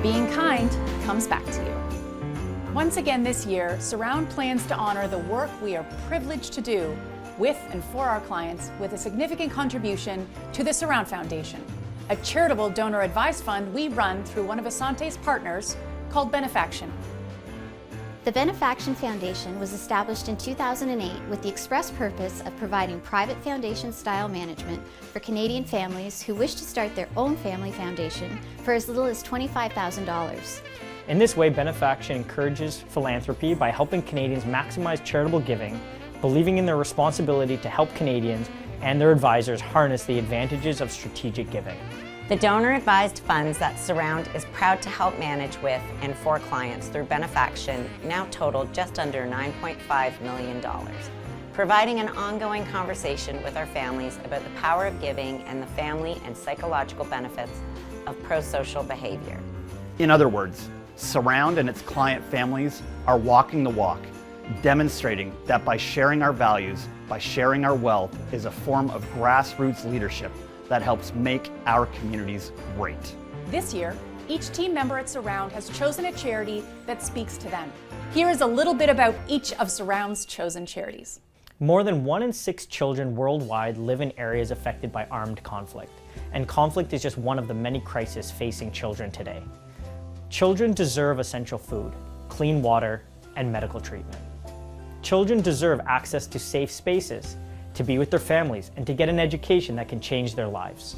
being kind comes back to you. Once again this year, Surround plans to honor the work we are privileged to do with and for our clients with a significant contribution to the Surround Foundation, a charitable donor-advised fund we run through one of Assante's partners called Benefaction. The Benefaction Foundation was established in 2008 with the express purpose of providing private foundation-style management for Canadian families who wish to start their own family foundation for as little as $25,000. In this way, Benefaction encourages philanthropy by helping Canadians maximize charitable giving, believing in their responsibility to help Canadians and their advisors harness the advantages of strategic giving. The donor-advised funds that Surround is proud to help manage with and for clients through Benefaction now total just under $9.5 million, providing an ongoing conversation with our families about the power of giving and the family and psychological benefits of pro-social behavior. In other words, Surround and its client families are walking the walk, demonstrating that by sharing our values, by sharing our wealth, is a form of grassroots leadership that helps make our communities great. This year, each team member at Surround has chosen a charity that speaks to them. Here is a little bit about each of Surround's chosen charities. More than 1 in 6 children worldwide live in areas affected by armed conflict, and conflict is just one of the many crises facing children today. Children deserve essential food, clean water, and medical treatment. Children deserve access to safe spaces, to be with their families, and to get an education that can change their lives.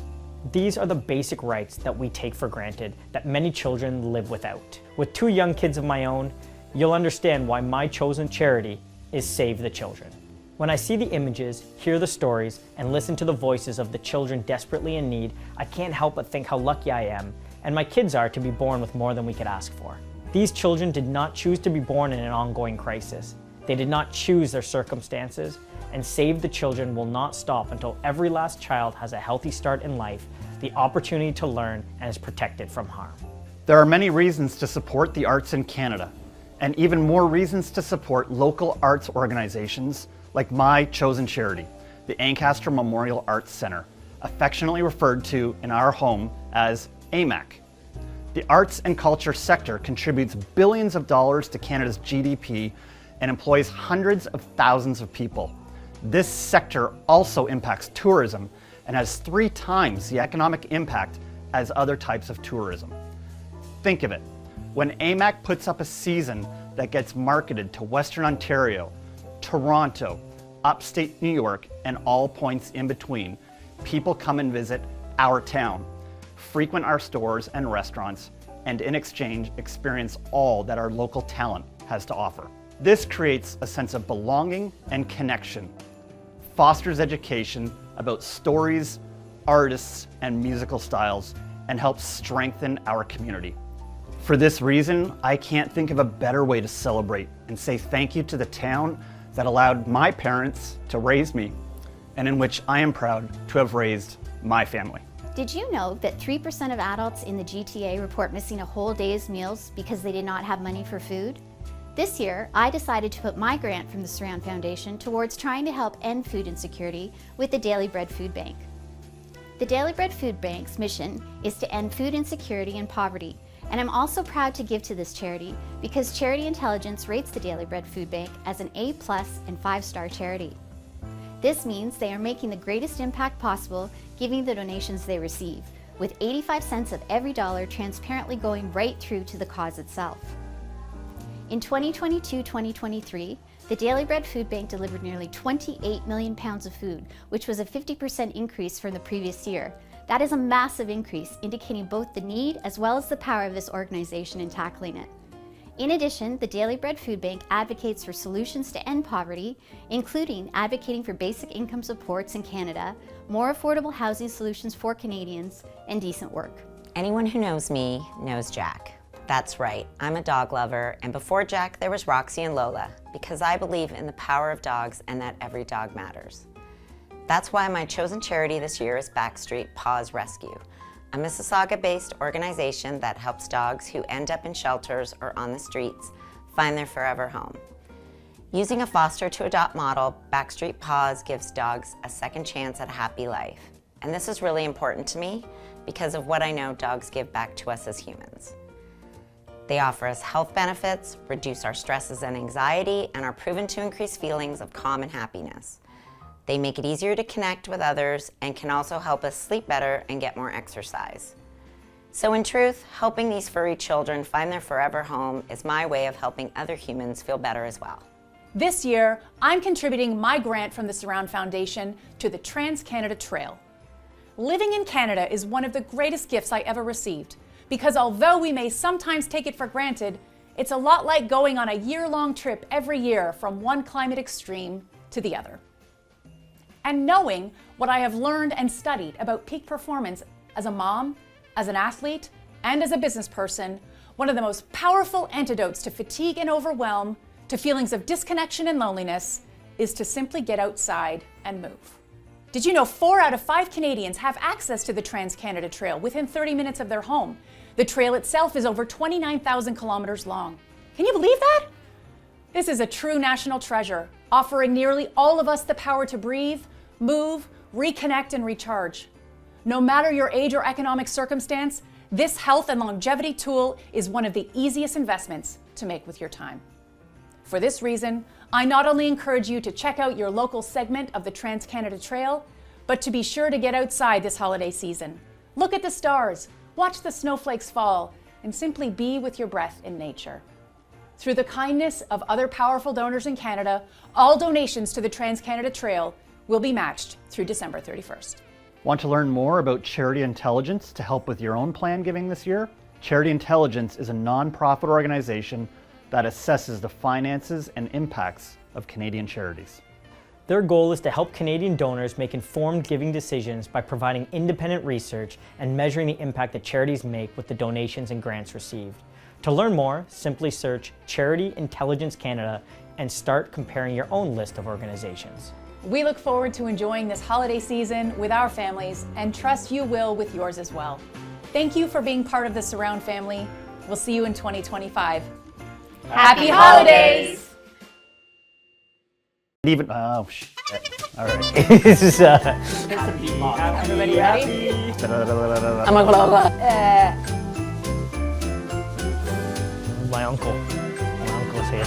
These are the basic rights that we take for granted that many children live without. With 2 young kids of my own, you'll understand why my chosen charity is Save the Children. When I see the images, hear the stories, and listen to the voices of the children desperately in need, I can't help but think how lucky I am, and my kids are, to be born with more than we could ask for. These children did not choose to be born in an ongoing crisis. They did not choose their circumstances, and Save the Children will not stop until every last child has a healthy start in life, the opportunity to learn, and is protected from harm. There are many reasons to support the arts in Canada, and even more reasons to support local arts organizations like my chosen charity, the Ancaster Memorial Arts Centre, affectionately referred to in our home as AMAC. The arts and culture sector contributes billions of dollars to Canada's GDP and employs hundreds of thousands of people. This sector also impacts tourism and has 3 times the economic impact as other types of tourism. Think of it, when AMAC puts up a season that gets marketed to Western Ontario, Toronto, upstate New York, and all points in between, people come and visit our town, frequent our stores and restaurants, and in exchange experience all that our local talent has to offer. This creates a sense of belonging and connection, fosters education about stories, artists, and musical styles, and helps strengthen our community. For this reason, I can't think of a better way to celebrate and say thank you to the town that allowed my parents to raise me, and in which I am proud to have raised my family. Did you know that 3% of adults in the GTA report missing a whole day's meals because they did not have money for food? This year, I decided to put my grant from the Surround Foundation towards trying to help end food insecurity with the Daily Bread Food Bank. The Daily Bread Food Bank's mission is to end food insecurity and poverty, and I'm also proud to give to this charity because Charity Intelligence rates the Daily Bread Food Bank as an A+ and 5-star charity. This means they are making the greatest impact possible giving the donations they receive, with 85 cents of every dollar transparently going right through to the cause itself. In 2022-2023, the Daily Bread Food Bank delivered nearly 28 million pounds of food, which was a 50% increase from the previous year. That is a massive increase, indicating both the need as well as the power of this organization in tackling it. In addition, the Daily Bread Food Bank advocates for solutions to end poverty, including advocating for basic income supports in Canada, more affordable housing solutions for Canadians, and decent work. Anyone who knows me knows Jack. That's right, I'm a dog lover, and before Jack there was Roxy and Lola, because I believe in the power of dogs and that every dog matters. That's why my chosen charity this year is Backstreet Paws Rescue, a Mississauga-based organization that helps dogs who end up in shelters or on the streets find their forever home. Using a foster to adopt model, Backstreet Paws gives dogs a second chance at a happy life. And this is really important to me because of what I know dogs give back to us as humans. They offer us health benefits, reduce our stresses and anxiety, and are proven to increase feelings of calm and happiness. They make it easier to connect with others and can also help us sleep better and get more exercise. So in truth, helping these furry children find their forever home is my way of helping other humans feel better as well. This year, I'm contributing my grant from the Surround Foundation to the Trans-Canada Trail. Living in Canada is one of the greatest gifts I ever received, because although we may sometimes take it for granted, it's a lot like going on a year-long trip every year from one climate extreme to the other. And knowing what I have learned and studied about peak performance as a mom, as an athlete, and as a business person, one of the most powerful antidotes to fatigue and overwhelm, to feelings of disconnection and loneliness, is to simply get outside and move. Did you know 4 out of 5 Canadians have access to the Trans-Canada Trail within 30 minutes of their home? The trail itself is over 29,000 kilometers long. Can you believe that? This is a true national treasure, offering nearly all of us the power to breathe, move, reconnect, and recharge. No matter your age or economic circumstance, this health and longevity tool is one of the easiest investments to make with your time. For this reason, I not only encourage you to check out your local segment of the Trans-Canada Trail, but to be sure to get outside this holiday season. Look at the stars, watch the snowflakes fall, and simply be with your breath in nature. Through the kindness of other powerful donors in Canada, all donations to the Trans-Canada Trail will be matched through December 31st. Want to learn more about Charity Intelligence to help with your own plan giving this year? Charity Intelligence is a non-profit organization that assesses the finances and impacts of Canadian charities. Their goal is to help Canadian donors make informed giving decisions by providing independent research and measuring the impact that charities make with the donations and grants received. To learn more, simply search Charity Intelligence Canada and start comparing your own list of organizations. We look forward to enjoying this holiday season with our families and trust you will with yours as well. Thank you for being part of the Surround family. We'll see you in 2025. Happy holidays! Even, oh shit. All right. This is Everybody ready? my uncle. My uncle's here.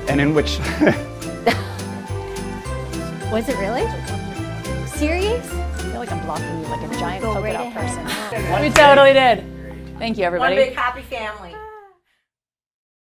And in which, Was it really? Serious? I feel like I'm blocking you like a giant Go polka right dot ahead. person. We totally did. Thank you, everybody. One big happy family.